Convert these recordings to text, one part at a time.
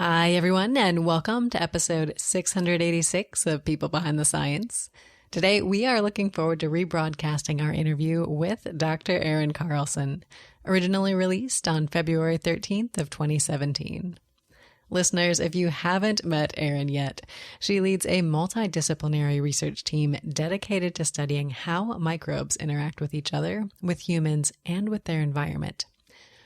Hi, everyone, and welcome to episode 686 of People Behind the Science. Today, we are looking forward to rebroadcasting our interview with Dr. Erin Carlson, originally released on February 13th of 2017. Listeners, if you haven't met Erin yet, she leads a multidisciplinary research team dedicated to studying how microbes interact with each other, with humans, and with their environment.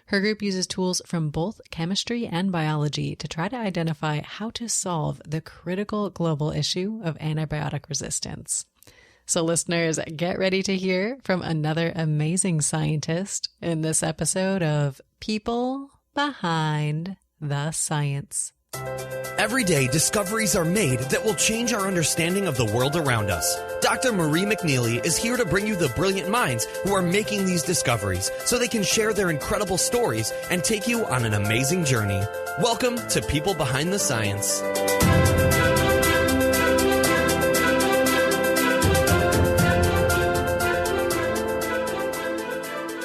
Her group uses tools from both chemistry and biology to try to identify how to solve the critical global issue of antibiotic resistance. So listeners, get ready to hear from another amazing scientist in this episode of People Behind the Science. Every day, discoveries are made that will change our understanding of the world around us. Dr. Marie McNeely is here to bring you the brilliant minds who are making these discoveries so they can share their incredible stories and take you on an amazing journey. Welcome to People Behind the Science.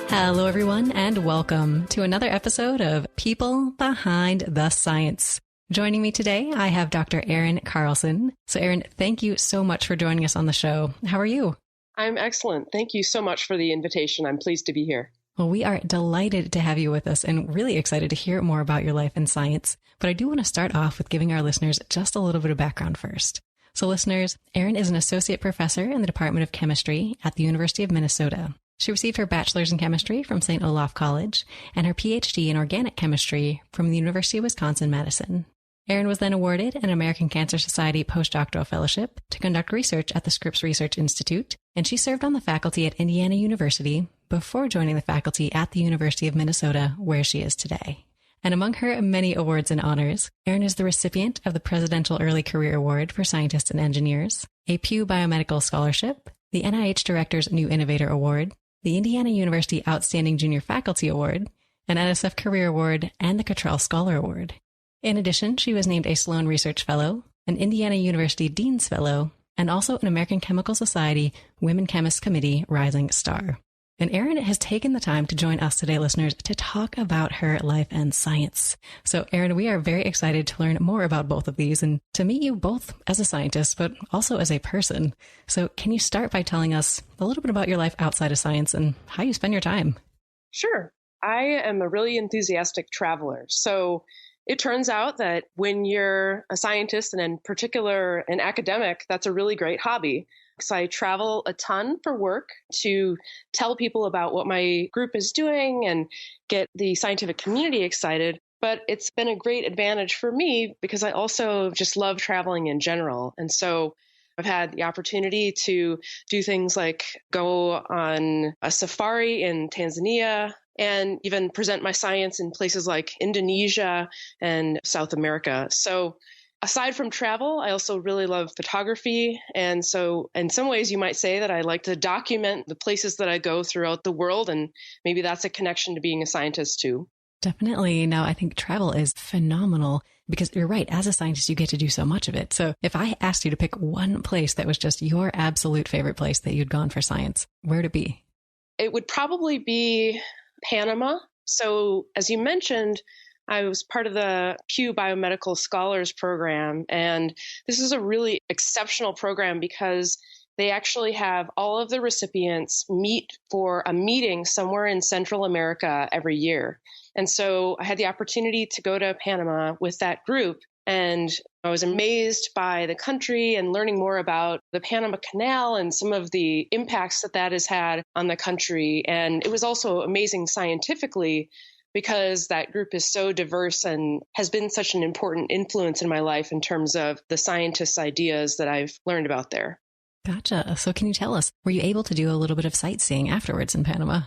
Hello, everyone, and welcome to another episode of People Behind the Science. Joining me today, I have Dr. Erin Carlson. So Erin, thank you so much for joining us on the show. How are you? I'm excellent. Thank you so much for the invitation. I'm pleased to be here. Well, we are delighted to have you with us and really excited to hear more about your life in science. But I do want to start off with giving our listeners just a little bit of background first. So listeners, Erin is an associate professor in the Department of Chemistry at the University of Minnesota. She received her bachelor's in chemistry from St. Olaf College and her PhD in organic chemistry from the University of Wisconsin-Madison. Erin was then awarded an American Cancer Society Postdoctoral Fellowship to conduct research at the Scripps Research Institute, and she served on the faculty at Indiana University before joining the faculty at the University of Minnesota, where she is today. And among her many awards and honors, Erin is the recipient of the Presidential Early Career Award for Scientists and Engineers, a Pew Biomedical Scholarship, the NIH Director's New Innovator Award, the Indiana University Outstanding Junior Faculty Award, an NSF CAREER Award, and the Cottrell Scholar Award. In addition, she was named a Sloan Research Fellow, an Indiana University Dean's Fellow, and also an American Chemical Society Women Chemists Committee Rising Star. And Erin has taken the time to join us today, listeners, to talk about her life and science. So, Erin, we are very excited to learn more about both of these and to meet you both as a scientist, but also as a person. So, can you start by telling us a little bit about your life outside of science and how you spend your time? Sure. I am a really enthusiastic traveler. So it turns out that when you're a scientist and in particular an academic, that's a really great hobby. So I travel a ton for work to tell people about what my group is doing and get the scientific community excited. But it's been a great advantage for me because I also just love traveling in general. And so I've had the opportunity to do things like go on a safari in Tanzania and even present my science in places like Indonesia and South America. So aside from travel, I also really love photography. And so in some ways, you might say that I like to document the places that I go throughout the world. And maybe that's a connection to being a scientist too. Definitely. Now, I think travel is phenomenal because you're right. As a scientist, you get to do so much of it. So if I asked you to pick one place that was just your absolute favorite place that you'd gone for science, where would it be? It would probably be Panama. So as you mentioned, I was part of the Pew Biomedical Scholars Program, and this is a really exceptional program because they actually have all of the recipients meet for a meeting somewhere in Central America every year. And so I had the opportunity to go to Panama with that group, and I was amazed by the country and learning more about the Panama Canal and some of the impacts that that has had on the country. And it was also amazing scientifically because that group is so diverse and has been such an important influence in my life in terms of the scientists' ideas that I've learned about there. Gotcha. So can you tell us, were you able to do a little bit of sightseeing afterwards in Panama?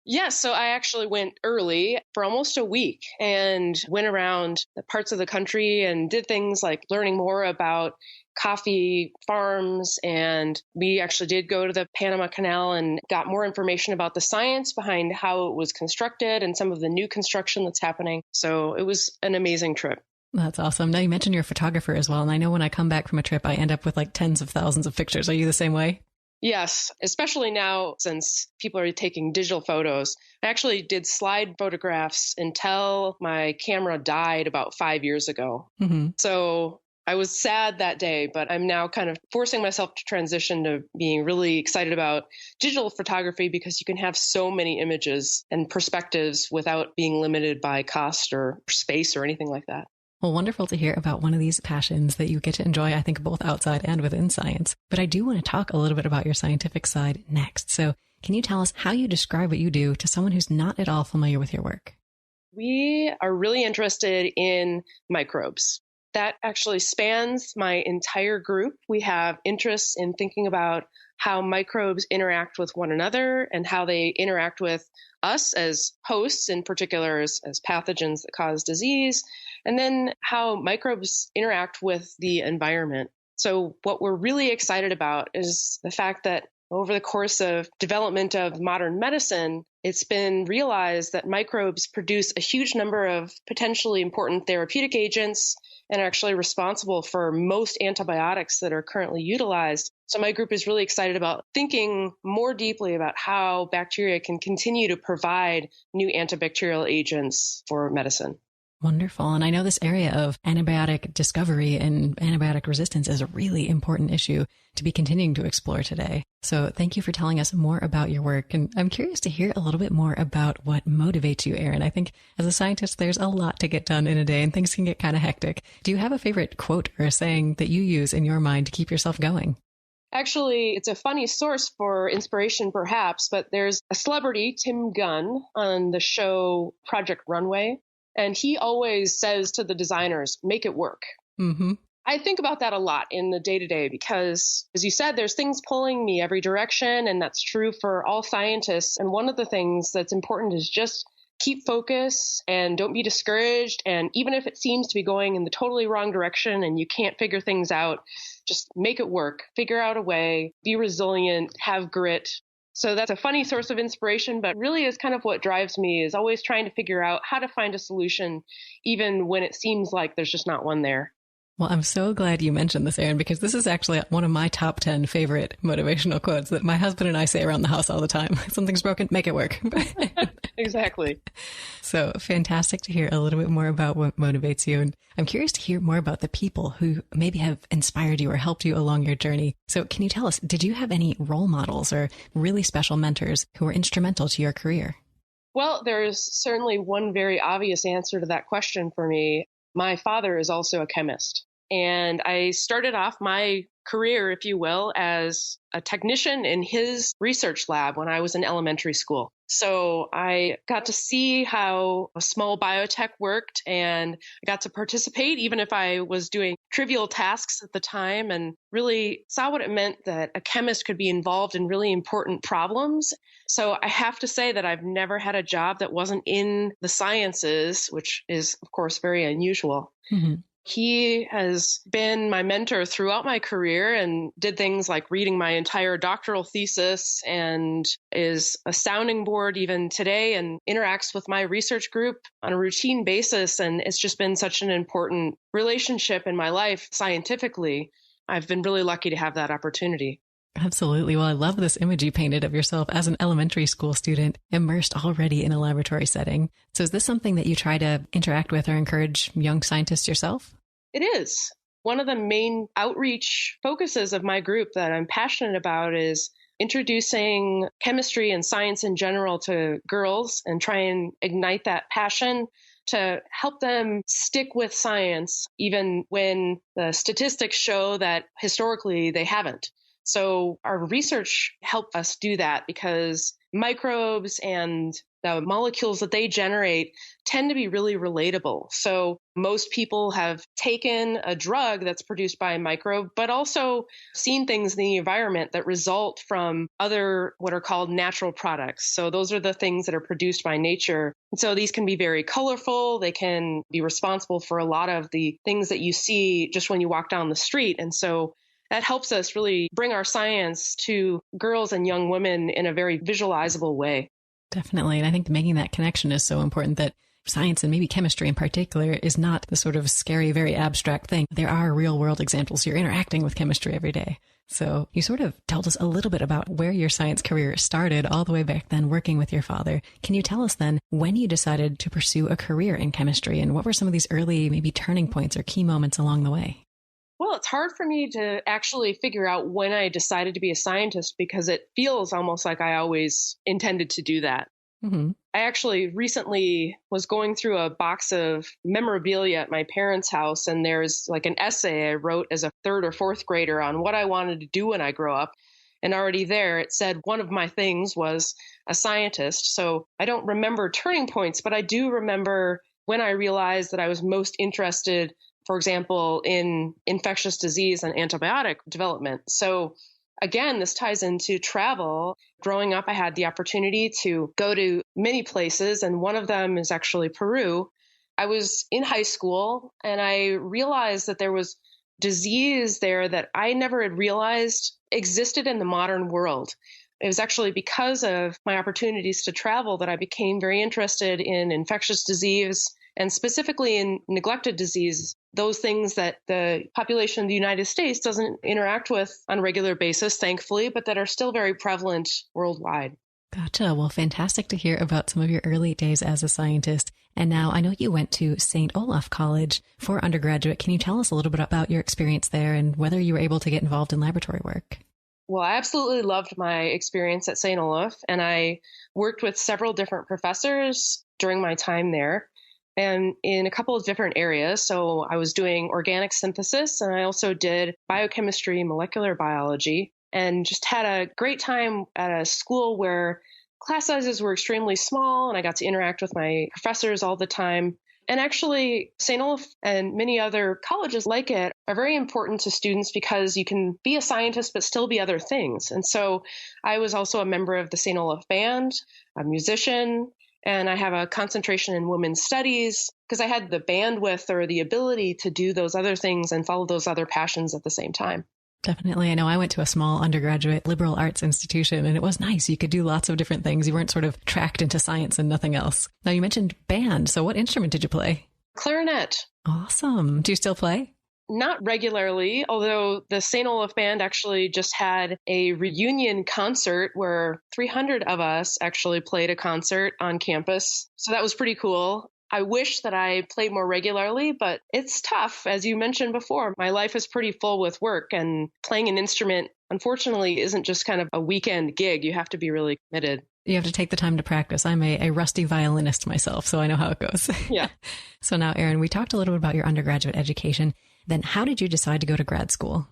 Yes. So I actually went early for almost a week and went around the parts of the country and did things like learning more about coffee farms. And we actually did go to the Panama Canal and got more information about the science behind how it was constructed and some of the new construction that's happening. So it was an amazing trip. That's awesome. Now you mentioned you're a photographer as well. And I know when I come back from a trip, I end up with like tens of thousands of pictures. Are you the same way? Yes, especially now since people are taking digital photos. I actually did slide photographs until my camera died about 5 years ago. Mm-hmm. So I was sad that day, but I'm now kind of forcing myself to transition to being really excited about digital photography because you can have so many images and perspectives without being limited by cost or space or anything like that. Well, wonderful to hear about one of these passions that you get to enjoy, I think, both outside and within science. But I do want to talk a little bit about your scientific side next. So can you tell us how you describe what you do to someone who's not at all familiar with your work? We are really interested in microbes. That actually spans my entire group. We have interests in thinking about how microbes interact with one another and how they interact with us as hosts, in particular as pathogens that cause disease, and then how microbes interact with the environment. So what we're really excited about is the fact that over the course of development of modern medicine, it's been realized that microbes produce a huge number of potentially important therapeutic agents and are actually responsible for most antibiotics that are currently utilized. So my group is really excited about thinking more deeply about how bacteria can continue to provide new antibacterial agents for medicine. Wonderful. And I know this area of antibiotic discovery and antibiotic resistance is a really important issue to be continuing to explore today. So thank you for telling us more about your work. And I'm curious to hear a little bit more about what motivates you, Erin. I think as a scientist, there's a lot to get done in a day and things can get kind of hectic. Do you have a favorite quote or a saying that you use in your mind to keep yourself going? Actually, it's a funny source for inspiration, perhaps, but there's a celebrity, Tim Gunn, on the show Project Runway. And he always says to the designers, make it work. Mm-hmm. I think about that a lot in the day-to-day because, as you said, there's things pulling me every direction, and that's true for all scientists. And one of the things that's important is just keep focus and don't be discouraged. And even if it seems to be going in the totally wrong direction and you can't figure things out, just make it work, figure out a way, be resilient, have grit. So that's a funny source of inspiration, but really is kind of what drives me, is always trying to figure out how to find a solution, even when it seems like there's just not one there. Well, I'm so glad you mentioned this, Erin, because this is actually one of my top 10 favorite motivational quotes that my husband and I say around the house all the time. Something's broken, make it work. Exactly. So fantastic to hear a little bit more about what motivates you. And I'm curious to hear more about the people who maybe have inspired you or helped you along your journey. So can you tell us, did you have any role models or really special mentors who were instrumental to your career? Well, there's certainly one very obvious answer to that question for me. My father is also a chemist, and I started off my career, if you will, as a technician in his research lab when I was in elementary school. So I got to see how a small biotech worked, and I got to participate, even if I was doing trivial tasks at the time, and really saw what it meant that a chemist could be involved in really important problems. So I have to say that I've never had a job that wasn't in the sciences, which is, of course, very unusual. Mm-hmm. He has been my mentor throughout my career and did things like reading my entire doctoral thesis and is a sounding board even today and interacts with my research group on a routine basis. And it's just been such an important relationship in my life scientifically. I've been really lucky to have that opportunity. Absolutely. Well, I love this image you painted of yourself as an elementary school student immersed already in a laboratory setting. So is this something that you try to interact with or encourage young scientists yourself? It is. One of the main outreach focuses of my group that I'm passionate about is introducing chemistry and science in general to girls and try and ignite that passion to help them stick with science, even when the statistics show that historically they haven't. So our research helped us do that because microbes and the molecules that they generate tend to be really relatable. So most people have taken a drug that's produced by a microbe, but also seen things in the environment that result from other what are called natural products. So those are the things that are produced by nature. And so these can be very colorful. They can be responsible for a lot of the things that you see just when you walk down the street. And so that helps us really bring our science to girls and young women in a very visualizable way. Definitely. And I think making that connection is so important that science and maybe chemistry in particular is not the sort of scary, very abstract thing. There are real world examples. You're interacting with chemistry every day. So you sort of told us a little bit about where your science career started all the way back then working with your father. Can you tell us then when you decided to pursue a career in chemistry and what were some of these early maybe turning points or key moments along the way? Well, it's hard for me to actually figure out when I decided to be a scientist because it feels almost like I always intended to do that. Mm-hmm. I actually recently was going through a box of memorabilia at my parents' house, and there's like an essay I wrote as a third or fourth grader on what I wanted to do when I grow up. And already there, it said one of my things was a scientist. So I don't remember turning points, but I do remember when I realized that I was most interested, for example, in infectious disease and antibiotic development. So again, this ties into travel. Growing up, I had the opportunity to go to many places, and one of them is actually Peru. I was in high school, and I realized that there was disease there that I never had realized existed in the modern world. It was actually because of my opportunities to travel that I became very interested in infectious disease and specifically in neglected disease, those things that the population of the United States doesn't interact with on a regular basis, thankfully, but that are still very prevalent worldwide. Gotcha. Well, fantastic to hear about some of your early days as a scientist. And now I know you went to St. Olaf College for undergraduate. Can you tell us a little bit about your experience there and whether you were able to get involved in laboratory work? Well, I absolutely loved my experience at St. Olaf, and I worked with several different professors during my time there and in a couple of different areas. So I was doing organic synthesis, and I also did biochemistry, molecular biology, and just had a great time at a school where class sizes were extremely small, and I got to interact with my professors all the time. And actually, St. Olaf and many other colleges like it are very important to students because you can be a scientist but still be other things. And so I was also a member of the St. Olaf Band, a musician, and I have a concentration in women's studies because I had the bandwidth or the ability to do those other things and follow those other passions at the same time. Definitely. I know I went to a small undergraduate liberal arts institution, and it was nice. You could do lots of different things. You weren't sort of tracked into science and nothing else. Now, you mentioned band. So what instrument did you play? Clarinet. Awesome. Do you still play? Not regularly, although the St. Olaf Band actually just had a reunion concert where 300 of us actually played a concert on campus. So that was pretty cool. I wish that I played more regularly, but it's tough. As you mentioned before, my life is pretty full with work, and playing an instrument, unfortunately, isn't just kind of a weekend gig. You have to be really committed. You have to take the time to practice. I'm a rusty violinist myself, so I know how it goes. Yeah. So now, Erin, we talked a little bit about your undergraduate education. Then how did you decide to go to grad school?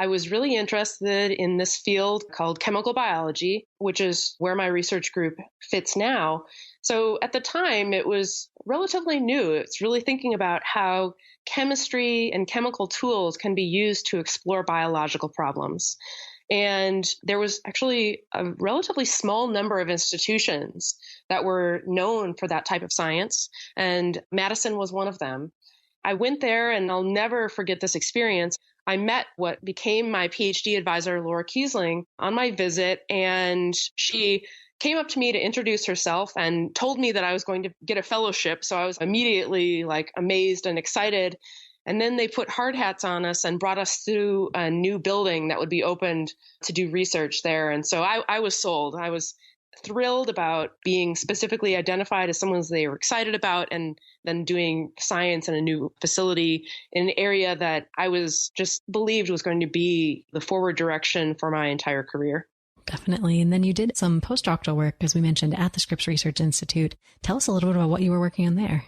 I was really interested in this field called chemical biology, which is where my research group fits now. So at the time, it was relatively new. It's really thinking about how chemistry and chemical tools can be used to explore biological problems. And there was actually a relatively small number of institutions that were known for that type of science, and Madison was one of them. I went there, and I'll never forget this experience. I met what became my PhD advisor, Laura Kiesling, on my visit, and she came up to me to introduce herself and told me that I was going to get a fellowship. So I was immediately amazed and excited. And then they put hard hats on us and brought us through a new building that would be opened to do research there. And so I was sold. I was thrilled about being specifically identified as someone they were excited about, and then doing science in a new facility in an area that I was just believed was going to be the forward direction for my entire career. Definitely. And then you did some postdoctoral work, as we mentioned, at the Scripps Research Institute. Tell us a little bit about what you were working on there.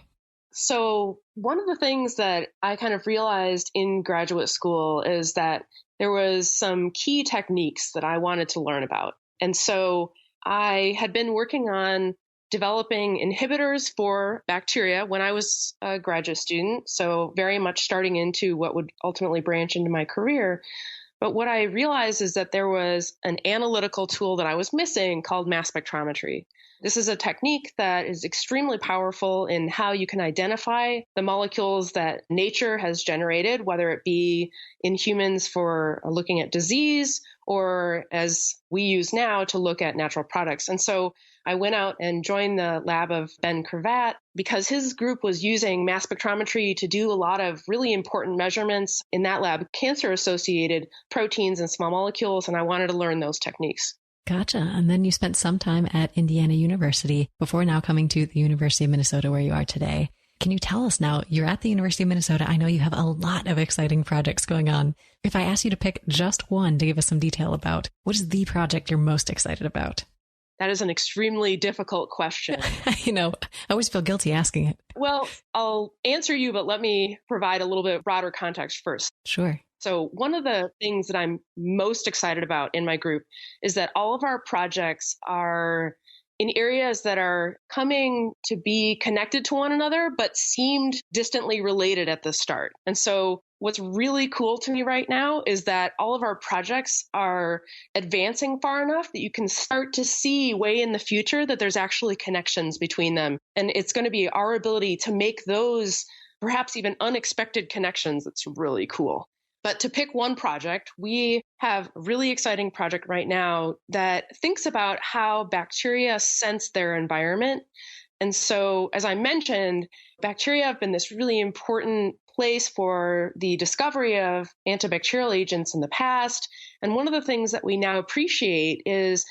So one of the things that I kind of realized in graduate school is that there was some key techniques that I wanted to learn about. And so I had been working on developing inhibitors for bacteria when I was a graduate student, so very much starting into what would ultimately branch into my career. But what I realized is that there was an analytical tool that I was missing called mass spectrometry. This is a technique that is extremely powerful in how you can identify the molecules that nature has generated, whether it be in humans for looking at disease or as we use now to look at natural products. And so I went out and joined the lab of Ben Cravath because his group was using mass spectrometry to do a lot of really important measurements in that lab, cancer-associated proteins and small molecules, and I wanted to learn those techniques. Gotcha. And then you spent some time at Indiana University before now coming to the University of Minnesota where you are today. Can you tell us now, you're at the University of Minnesota. I know you have a lot of exciting projects going on. If I ask you to pick just one to give us some detail about, what is the project you're most excited about? That is an extremely difficult question. I always feel guilty asking it. Well, I'll answer you, but let me provide a little bit broader context first. Sure. So one of the things that I'm most excited about in my group is that all of our projects are in areas that are coming to be connected to one another, but seemed distantly related at the start. And so what's really cool to me right now is that all of our projects are advancing far enough that you can start to see way in the future that there's actually connections between them. And it's going to be our ability to make those perhaps even unexpected connections that's really cool. But to pick one project, we have a really exciting project right now that thinks about how bacteria sense their environment. And so, as I mentioned, bacteria have been this really important place for the discovery of antibacterial agents in the past. And one of the things that we now appreciate is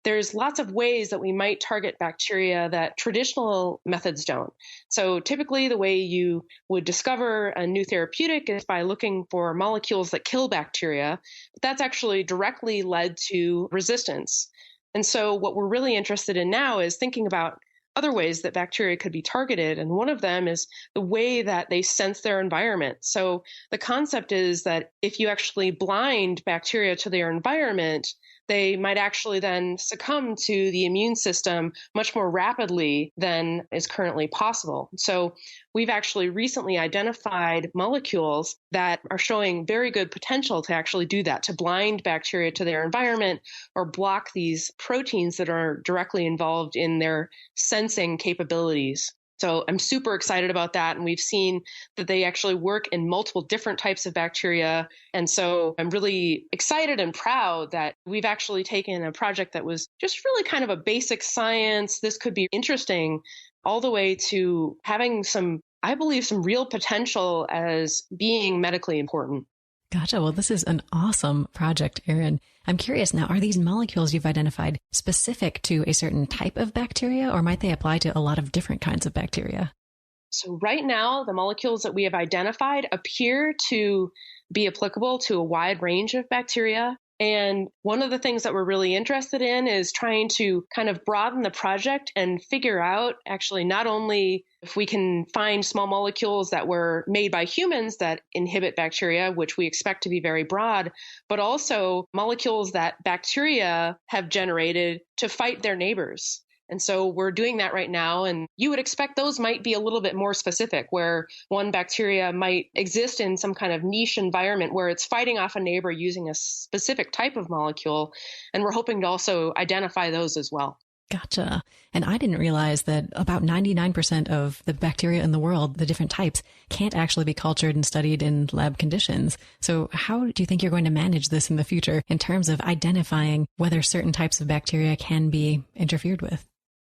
there's lots of ways that we might target bacteria that traditional methods don't. So typically the way you would discover a new therapeutic is by looking for molecules that kill bacteria, but that's actually directly led to resistance. And so what we're really interested in now is thinking about other ways that bacteria could be targeted. And one of them is the way that they sense their environment. So the concept is that if you actually blind bacteria to their environment, they might actually then succumb to the immune system much more rapidly than is currently possible. So we've actually recently identified molecules that are showing very good potential to actually do that, to blind bacteria to their environment or block these proteins that are directly involved in their sensing capabilities. So I'm super excited about that. And we've seen that they actually work in multiple different types of bacteria. And so I'm really excited and proud that we've actually taken a project that was just really kind of a basic science. This could be interesting all the way to having I believe, some real potential as being medically important. Gotcha. Well, this is an awesome project, Erin. I'm curious now, are these molecules you've identified specific to a certain type of bacteria, or might they apply to a lot of different kinds of bacteria? So right now, the molecules that we have identified appear to be applicable to a wide range of bacteria. And one of the things that we're really interested in is trying to kind of broaden the project and figure out actually not only if we can find small molecules that were made by humans that inhibit bacteria, which we expect to be very broad, but also molecules that bacteria have generated to fight their neighbors. And so we're doing that right now. And you would expect those might be a little bit more specific, where one bacteria might exist in some kind of niche environment where it's fighting off a neighbor using a specific type of molecule. And we're hoping to also identify those as well. Gotcha. And I didn't realize that about 99% of the bacteria in the world, the different types, can't actually be cultured and studied in lab conditions. So how do you think you're going to manage this in the future in terms of identifying whether certain types of bacteria can be interfered with?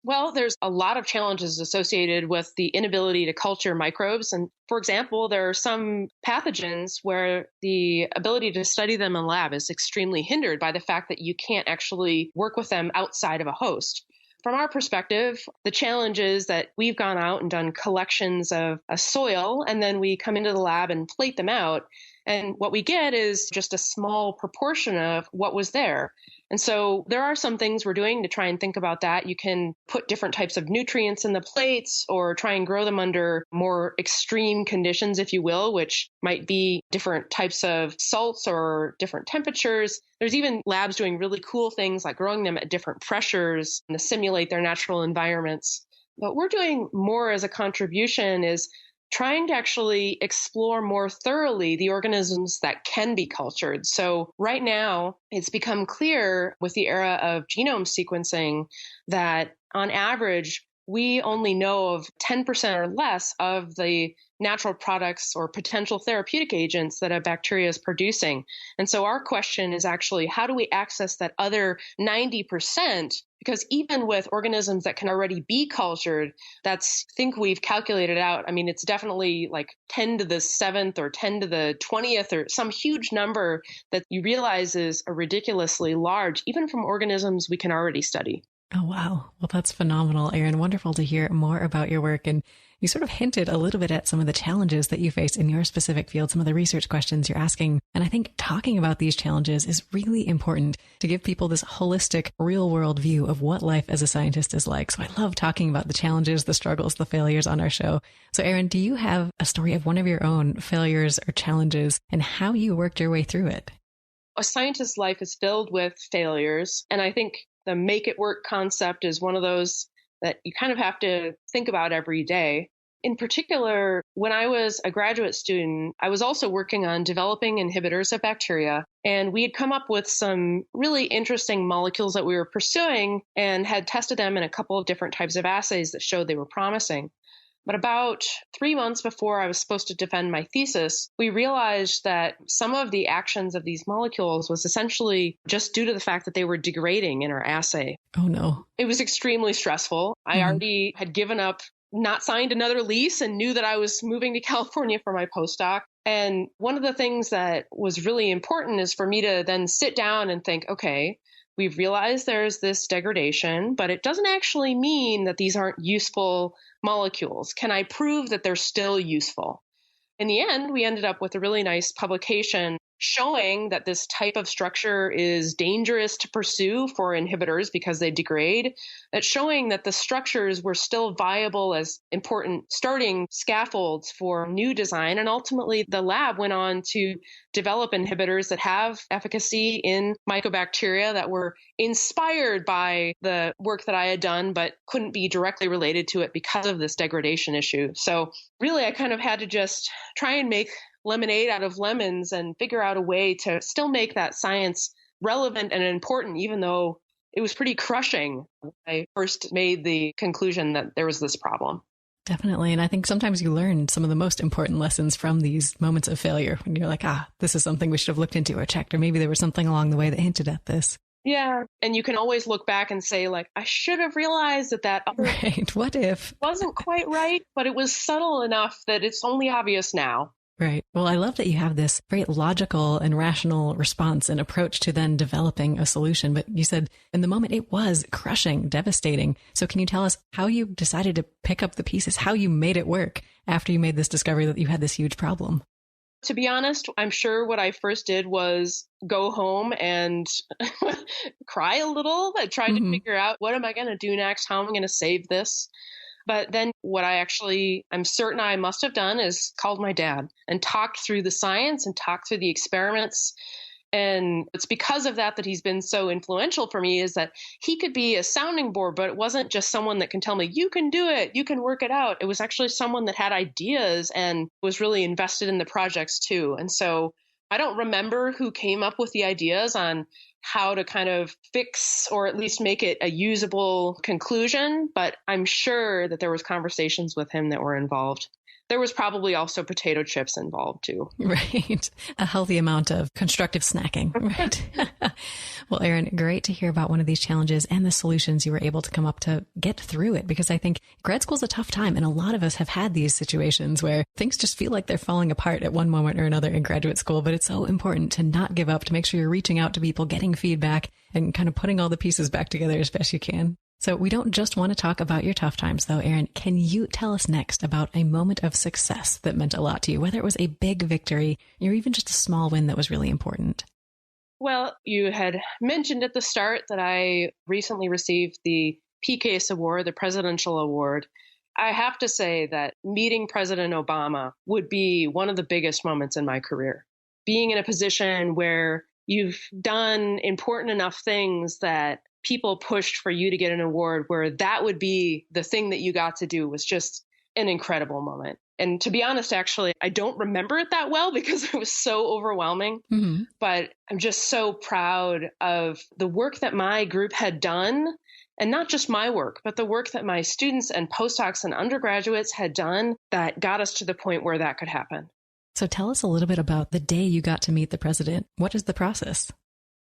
Well, there's a lot of challenges associated with the inability to culture microbes. And for example, there are some pathogens where the ability to study them in lab is extremely hindered by the fact that you can't actually work with them outside of a host. From our perspective, the challenge is that we've gone out and done collections of a soil, and then we come into the lab and plate them out. And what we get is just a small proportion of what was there. And so there are some things we're doing to try and think about that. You can put different types of nutrients in the plates or try and grow them under more extreme conditions, if you will, which might be different types of salts or different temperatures. There's even labs doing really cool things like growing them at different pressures to simulate their natural environments. What we're doing more as a contribution is trying to actually explore more thoroughly the organisms that can be cultured. So right now, it's become clear with the era of genome sequencing that on average, we only know of 10% or less of the natural products or potential therapeutic agents that a bacteria is producing. And so our question is actually, how do we access that other 90%? Because even with organisms that can already be cultured, I think we've calculated out, I mean, it's definitely like 10 to the 7th or 10 to the 20th or some huge number that you realize is ridiculously large, even from organisms we can already study. Oh, wow. Well, that's phenomenal, Erin. Wonderful to hear more about your work. And you sort of hinted a little bit at some of the challenges that you face in your specific field, some of the research questions you're asking. And I think talking about these challenges is really important to give people this holistic, real world view of what life as a scientist is like. So I love talking about the challenges, the struggles, the failures on our show. So Erin, do you have a story of one of your own failures or challenges and how you worked your way through it? A scientist's life is filled with failures. And I think the make it work concept is one of those that you kind of have to think about every day. In particular, when I was a graduate student, I was also working on developing inhibitors of bacteria. And we had come up with some really interesting molecules that we were pursuing and had tested them in a couple of different types of assays that showed they were promising. But about 3 months before I was supposed to defend my thesis, we realized that some of the actions of these molecules was essentially just due to the fact that they were degrading in our assay. Oh, no. It was extremely stressful. I already had given up, not signed another lease, and knew that I was moving to California for my postdoc. And one of the things that was really important is for me to then sit down and think, okay, we've realized there's this degradation, but it doesn't actually mean that these aren't useful molecules. Can I prove that they're still useful? In the end, we ended up with a really nice publication showing that this type of structure is dangerous to pursue for inhibitors because they degrade. That's showing that the structures were still viable as important starting scaffolds for new design. And ultimately, the lab went on to develop inhibitors that have efficacy in mycobacteria that were inspired by the work that I had done, but couldn't be directly related to it because of this degradation issue. So really, I kind of had to just try and make lemonade out of lemons and figure out a way to still make that science relevant and important, even though it was pretty crushing when I first made the conclusion that there was this problem. Definitely. And I think sometimes you learn some of the most important lessons from these moments of failure when you're like, this is something we should have looked into or checked, or maybe there was something along the way that hinted at this. Yeah. And you can always look back and say, like, I should have realized that other right. What if? Wasn't quite right, but it was subtle enough that it's only obvious now. Right. Well, I love that you have this very logical and rational response and approach to then developing a solution. But you said in the moment it was crushing, devastating. So can you tell us how you decided to pick up the pieces, how you made it work after you made this discovery that you had this huge problem? To be honest, I'm sure what I first did was go home and cry a little. I tried to figure out, what am I going to do next? How am I going to save this? But then what I'm certain I must have done is called my dad and talked through the science and talked through the experiments. And it's because of that he's been so influential for me, is that he could be a sounding board, but it wasn't just someone that can tell me, you can do it, you can work it out. It was actually someone that had ideas and was really invested in the projects too. And so I don't remember who came up with the ideas on how to kind of fix or at least make it a usable conclusion, but I'm sure that there was conversations with him that were involved. There was probably also potato chips involved too. Right. A healthy amount of constructive snacking. Right. Well, Erin, great to hear about one of these challenges and the solutions you were able to come up to get through it, because I think grad school is a tough time. And a lot of us have had these situations where things just feel like they're falling apart at one moment or another in graduate school. But it's so important to not give up, to make sure you're reaching out to people, getting feedback, and kind of putting all the pieces back together as best you can. So we don't just want to talk about your tough times, though, Erin. Can you tell us next about a moment of success that meant a lot to you, whether it was a big victory or even just a small win that was really important? Well, you had mentioned at the start that I recently received the PECASE Award, the Presidential Award. I have to say that meeting President Obama would be one of the biggest moments in my career. Being in a position where you've done important enough things that people pushed for you to get an award, where that would be the thing that you got to do, was just an incredible moment. And to be honest, actually, I don't remember it that well because it was so overwhelming. But I'm just so proud of the work that my group had done And not just my work, but the work that my students and postdocs and undergraduates had done that got us to the point where that could happen. So tell us a little bit about the day you got to meet the president. What is the process?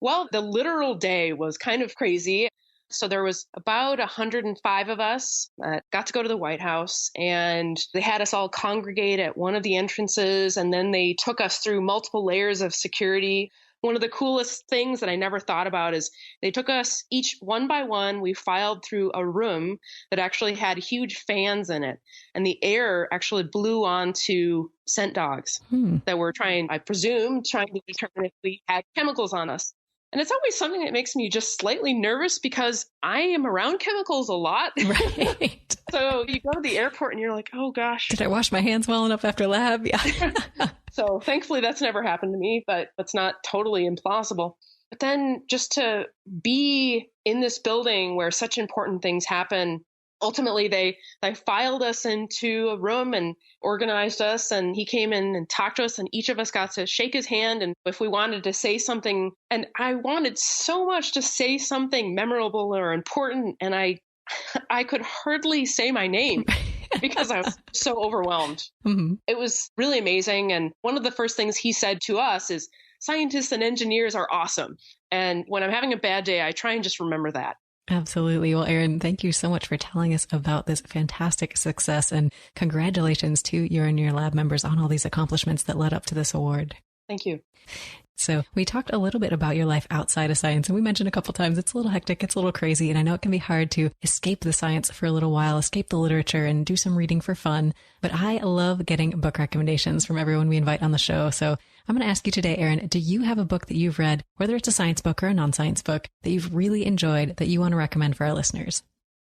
Well, the literal day was kind of crazy. So there was about 105 of us that got to go to the White House, and they had us all congregate at one of the entrances, and then they took us through multiple layers of security. One of the coolest things that I never thought about is they took us each one by one. We filed through a room that actually had huge fans in it. And the air actually blew onto scent dogs that were trying to determine if we had chemicals on us. And it's always something that makes me just slightly nervous because I am around chemicals a lot. Right. So you go to the airport and you're like, oh gosh. Did I wash my hands well enough after lab? Yeah. So thankfully that's never happened to me, but it's not totally implausible. But then just to be in this building where such important things happen, ultimately they filed us into a room and organized us, and he came in and talked to us, and each of us got to shake his hand. And if we wanted to say something, and I wanted so much to say something memorable or important, and I could hardly say my name because I was so overwhelmed. Mm-hmm. It was really amazing. And one of the first things he said to us is, scientists and engineers are awesome. And when I'm having a bad day, I try and just remember that. Absolutely. Well, Erin, thank you so much for telling us about this fantastic success, and congratulations to you and your lab members on all these accomplishments that led up to this award. Thank you. So we talked a little bit about your life outside of science, and we mentioned a couple of times it's a little hectic, it's a little crazy, and I know it can be hard to escape the science for a little while, escape the literature, and do some reading for fun. But I love getting book recommendations from everyone we invite on the show. So I'm going to ask you today, Erin, do you have a book that you've read, whether it's a science book or a non-science book, that you've really enjoyed that you want to recommend for our listeners?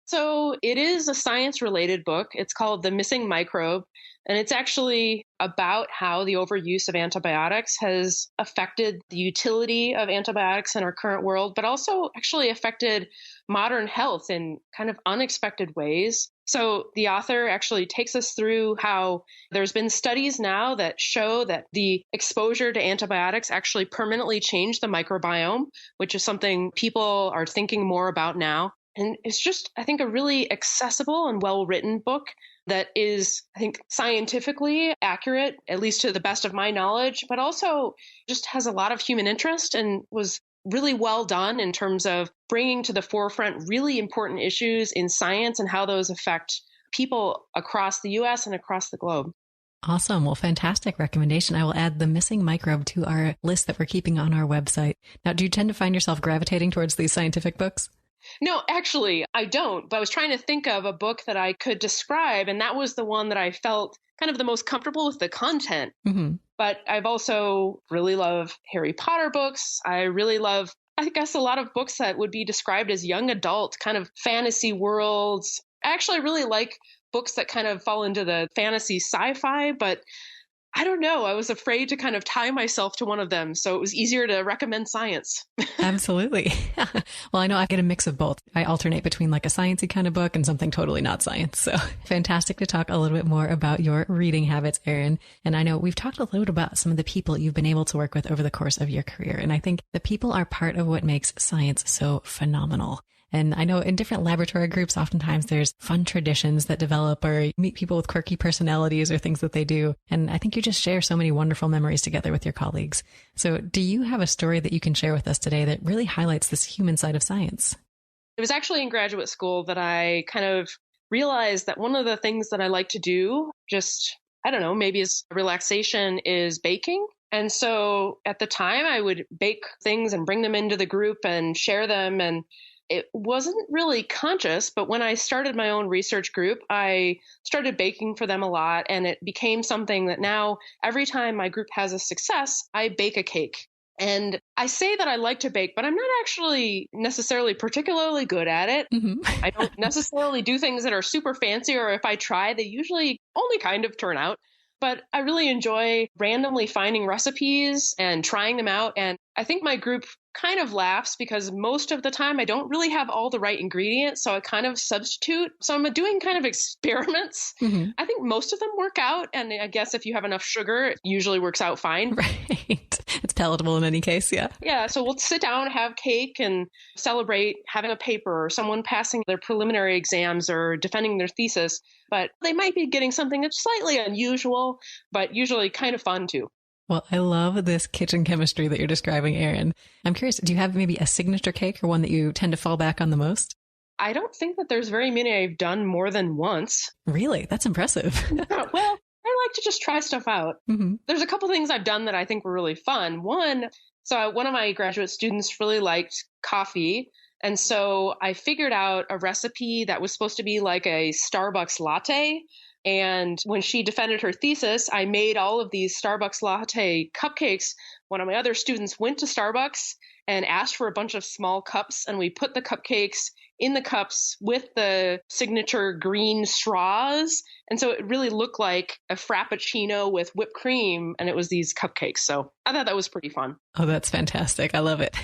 So it is a science-related book. It's called The Missing Microbe, and it's actually about how the overuse of antibiotics has affected the utility of antibiotics in our current world, but also actually affected modern health in kind of unexpected ways. So the author actually takes us through how there's been studies now that show that the exposure to antibiotics actually permanently changed the microbiome, which is something people are thinking more about now. And it's just, I think, a really accessible and well-written book that is, I think, scientifically accurate, at least to the best of my knowledge, but also just has a lot of human interest and was really well done in terms of bringing to the forefront really important issues in science and how those affect people across the U.S. and across the globe. Awesome. Well, fantastic recommendation. I will add The Missing Microbe to our list that we're keeping on our website. Now, do you tend to find yourself gravitating towards these scientific books? No, actually, I don't. But I was trying to think of a book that I could describe, and that was the one that I felt kind of the most comfortable with the content. Mm-hmm. But I've also really love Harry Potter books. I really love, I guess, a lot of books that would be described as young adult kind of fantasy worlds. Actually, I really like books that kind of fall into the fantasy sci-fi, but I don't know. I was afraid to kind of tie myself to one of them. So it was easier to recommend science. Absolutely. Well, I know I get a mix of both. I alternate between like a sciencey kind of book and something totally not science. So fantastic to talk a little bit more about your reading habits, Erin. And I know we've talked a little bit about some of the people you've been able to work with over the course of your career. And I think the people are part of what makes science so phenomenal. And I know in different laboratory groups, oftentimes there's fun traditions that develop, or you meet people with quirky personalities or things that they do. And I think you just share so many wonderful memories together with your colleagues. So do you have a story that you can share with us today that really highlights this human side of science? It was actually in graduate school that I kind of realized that one of the things that I like to do, just, I don't know, maybe as relaxation, is baking. And so at the time I would bake things and bring them into the group and share them. And it wasn't really conscious, but when I started my own research group, I started baking for them a lot, and it became something that now every time my group has a success, I bake a cake. And I say that I like to bake, but I'm not actually necessarily particularly good at it. Mm-hmm. I don't necessarily do things that are super fancy, or if I try, they usually only kind of turn out. But I really enjoy randomly finding recipes and trying them out. And I think my group kind of laughs because most of the time I don't really have all the right ingredients. So I kind of substitute. So I'm doing kind of experiments. Mm-hmm. I think most of them work out. And I guess if you have enough sugar, it usually works out fine. Right. It's palatable in any case, yeah. Yeah, so we'll sit down, have cake, and celebrate having a paper or someone passing their preliminary exams or defending their thesis. But they might be getting something that's slightly unusual, but usually kind of fun too. Well, I love this kitchen chemistry that you're describing, Erin. I'm curious, do you have maybe a signature cake or one that you tend to fall back on the most? I don't think that there's very many I've done more than once. Really? That's impressive. Well, I like to just try stuff out. Mm-hmm. There's a couple things I've done that I think were really fun. One of my graduate students really liked coffee. And so I figured out a recipe that was supposed to be like a Starbucks latte. And when she defended her thesis, I made all of these Starbucks latte cupcakes. One of my other students went to Starbucks and asked for a bunch of small cups, and we put the cupcakes in the cups with the signature green straws. And so it really looked like a Frappuccino with whipped cream, and it was these cupcakes. So I thought that was pretty fun. Oh, that's fantastic. I love it.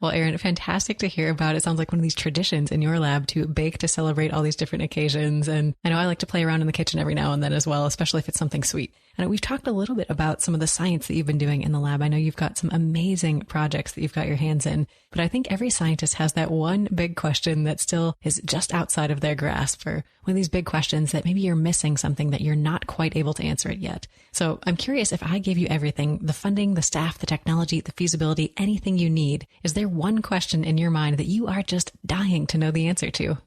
Well, Erin, fantastic to hear about. It sounds like one of these traditions in your lab to bake to celebrate all these different occasions. And I know I like to play around in the kitchen every now and then as well, especially if it's something sweet. And we've talked a little bit about some of the science that you've been doing in the lab. I know you've got some amazing projects that you've got your hands in, but I think every scientist has that one big question that still is just outside of their grasp, or one of these big questions that maybe you're missing something that you're not quite able to answer it yet. So I'm curious, if I gave you everything, the funding, the staff, the technology, the feasibility, anything you need, is there one question in your mind that you are just dying to know the answer to?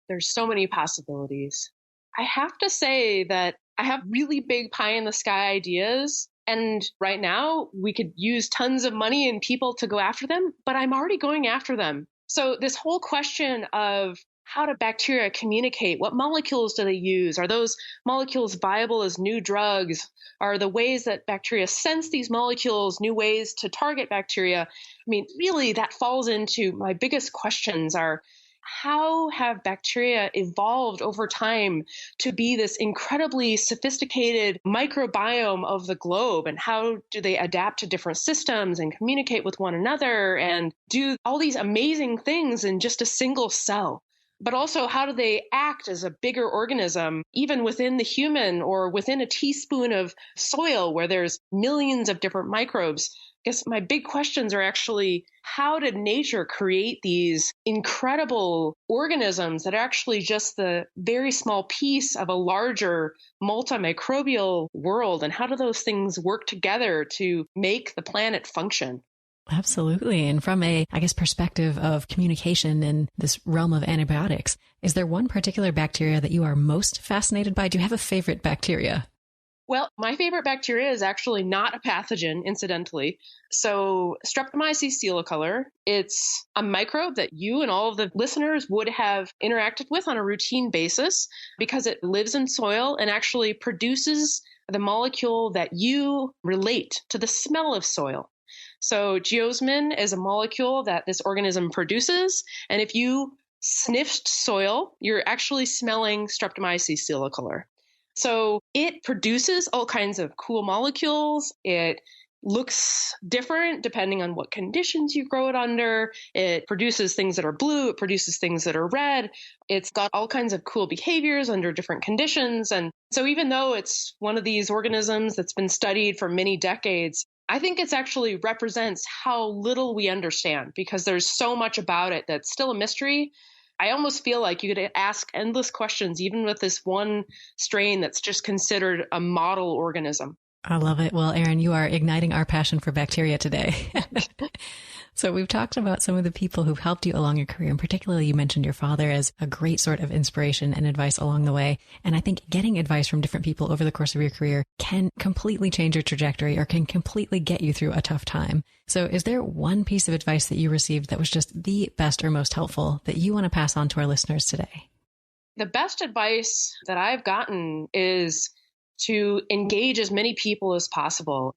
There's so many possibilities. I have to say that I have really big pie in the sky ideas. And right now we could use tons of money and people to go after them, but I'm already going after them. So this whole question of how do bacteria communicate? What molecules do they use? Are those molecules viable as new drugs? Are the ways that bacteria sense these molecules new ways to target bacteria? I mean, really, that falls into my biggest questions are, how have bacteria evolved over time to be this incredibly sophisticated microbiome of the globe? And how do they adapt to different systems and communicate with one another and do all these amazing things in just a single cell? But also, how do they act as a bigger organism, even within the human or within a teaspoon of soil where there's millions of different microbes? I guess my big questions are actually, how did nature create these incredible organisms that are actually just the very small piece of a larger multimicrobial world? And how do those things work together to make the planet function? Absolutely. And from a, perspective of communication in this realm of antibiotics, is there one particular bacteria that you are most fascinated by? Do you have a favorite bacteria? Well, my favorite bacteria is actually not a pathogen, incidentally. So Streptomyces silicolor, it's a microbe that you and all of the listeners would have interacted with on a routine basis because it lives in soil and actually produces the molecule that you relate to the smell of soil. So geosmin is a molecule that this organism produces. And if you sniffed soil, you're actually smelling Streptomyces silicolor. So it produces all kinds of cool molecules. It looks different depending on what conditions you grow it under. It produces things that are blue. It produces things that are red. It's got all kinds of cool behaviors under different conditions. And so even though it's one of these organisms that's been studied for many decades, I think it actually represents how little we understand because there's so much about it that's still a mystery. I almost feel like you could ask endless questions, even with this one strain that's just considered a model organism. I love it. Well, Erin, you are igniting our passion for bacteria today. So we've talked about some of the people who've helped you along your career, and particularly you mentioned your father as a great sort of inspiration and advice along the way. And I think getting advice from different people over the course of your career can completely change your trajectory or can completely get you through a tough time. So is there one piece of advice that you received that was just the best or most helpful that you want to pass on to our listeners today? The best advice that I've gotten is to engage as many people as possible.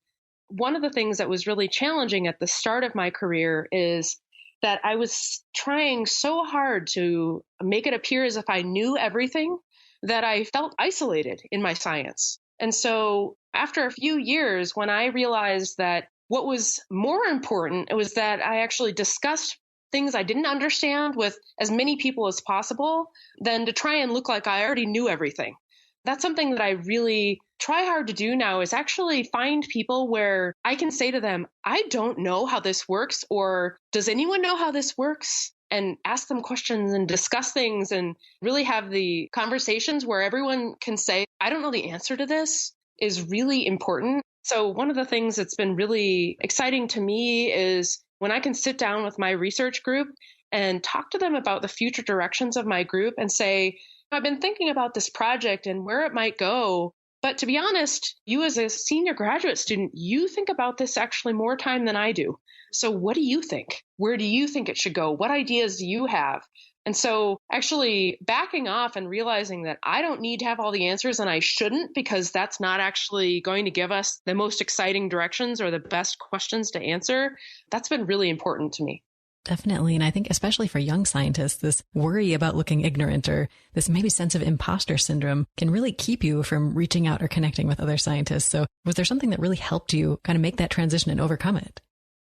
One of the things that was really challenging at the start of my career is that I was trying so hard to make it appear as if I knew everything that I felt isolated in my science. And so after a few years, when I realized that what was more important, it was that I actually discussed things I didn't understand with as many people as possible than to try and look like I already knew everything. That's something that I really try hard to do now, is actually find people where I can say to them, I don't know how this works, or does anyone know how this works? And ask them questions and discuss things and really have the conversations where everyone can say, I don't know the answer to this, is really important. So one of the things that's been really exciting to me is when I can sit down with my research group and talk to them about the future directions of my group and say, I've been thinking about this project and where it might go. But to be honest, you as a senior graduate student, you think about this actually more time than I do. So what do you think? Where do you think it should go? What ideas do you have? And so actually backing off and realizing that I don't need to have all the answers, and I shouldn't, because that's not actually going to give us the most exciting directions or the best questions to answer. That's been really important to me. Definitely. And I think especially for young scientists, this worry about looking ignorant or this maybe sense of imposter syndrome can really keep you from reaching out or connecting with other scientists. So was there something that really helped you kind of make that transition and overcome it?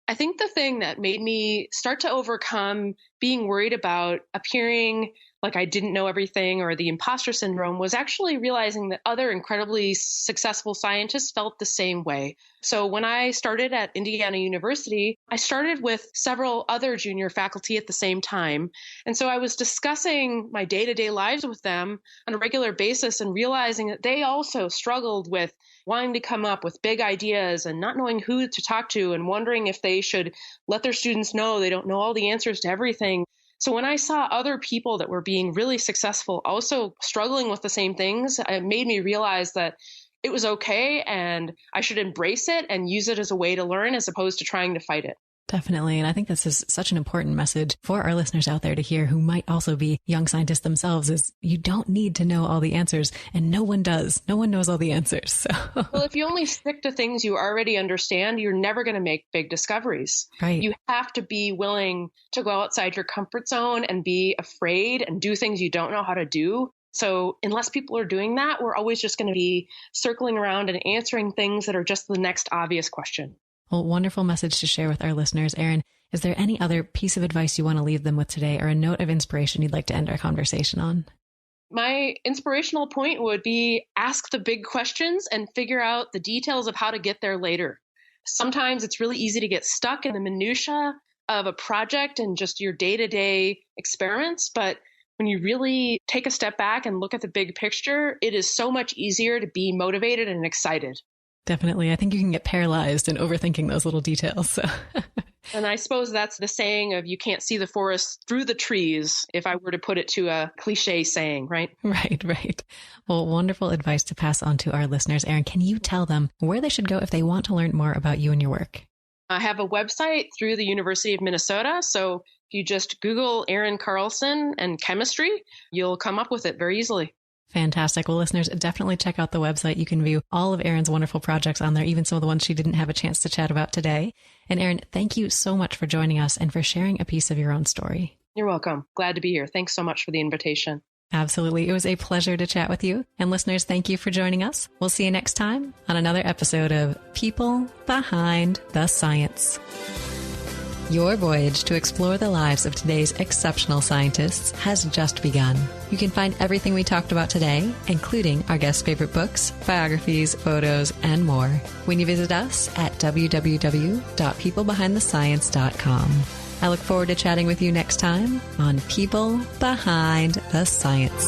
I think the thing that made me start to overcome being worried about appearing like I didn't know everything or the imposter syndrome was actually realizing that other incredibly successful scientists felt the same way. So when I started at Indiana University, I started with several other junior faculty at the same time. And so I was discussing my day-to-day lives with them on a regular basis and realizing that they also struggled with wanting to come up with big ideas and not knowing who to talk to and wondering if they should let their students know they don't know all the answers to everything. So when I saw other people that were being really successful also struggling with the same things, it made me realize that it was okay and I should embrace it and use it as a way to learn as opposed to trying to fight it. Definitely. And I think this is such an important message for our listeners out there to hear who might also be young scientists themselves, is you don't need to know all the answers, and no one does. No one knows all the answers. So. Well, if you only stick to things you already understand, you're never going to make big discoveries. Right. You have to be willing to go outside your comfort zone and be afraid and do things you don't know how to do. So unless people are doing that, we're always just going to be circling around and answering things that are just the next obvious question. Well, wonderful message to share with our listeners. Erin, is there any other piece of advice you want to leave them with today, or a note of inspiration you'd like to end our conversation on? My inspirational point would be ask the big questions and figure out the details of how to get there later. Sometimes it's really easy to get stuck in the minutia of a project and just your day-to-day experiments, but when you really take a step back and look at the big picture, it is so much easier to be motivated and excited. Definitely. I think you can get paralyzed in overthinking those little details. So. And I suppose that's the saying of you can't see the forest through the trees, if I were to put it to a cliche saying, right? Right. Well, wonderful advice to pass on to our listeners. Erin, can you tell them where they should go if they want to learn more about you and your work? I have a website through the University of Minnesota. So if you just Google Erin Carlson and chemistry, you'll come up with it very easily. Fantastic. Well, listeners, definitely check out the website. You can view all of Erin's wonderful projects on there, even some of the ones she didn't have a chance to chat about today. And Erin, thank you so much for joining us and for sharing a piece of your own story. You're welcome. Glad to be here. Thanks so much for the invitation. Absolutely. It was a pleasure to chat with you. And listeners, thank you for joining us. We'll see you next time on another episode of People Behind the Science. Your voyage to explore the lives of today's exceptional scientists has just begun. You can find everything we talked about today, including our guests' favorite books, biographies, photos, and more, when you visit us at www.peoplebehindthescience.com. I look forward to chatting with you next time on People Behind the Science.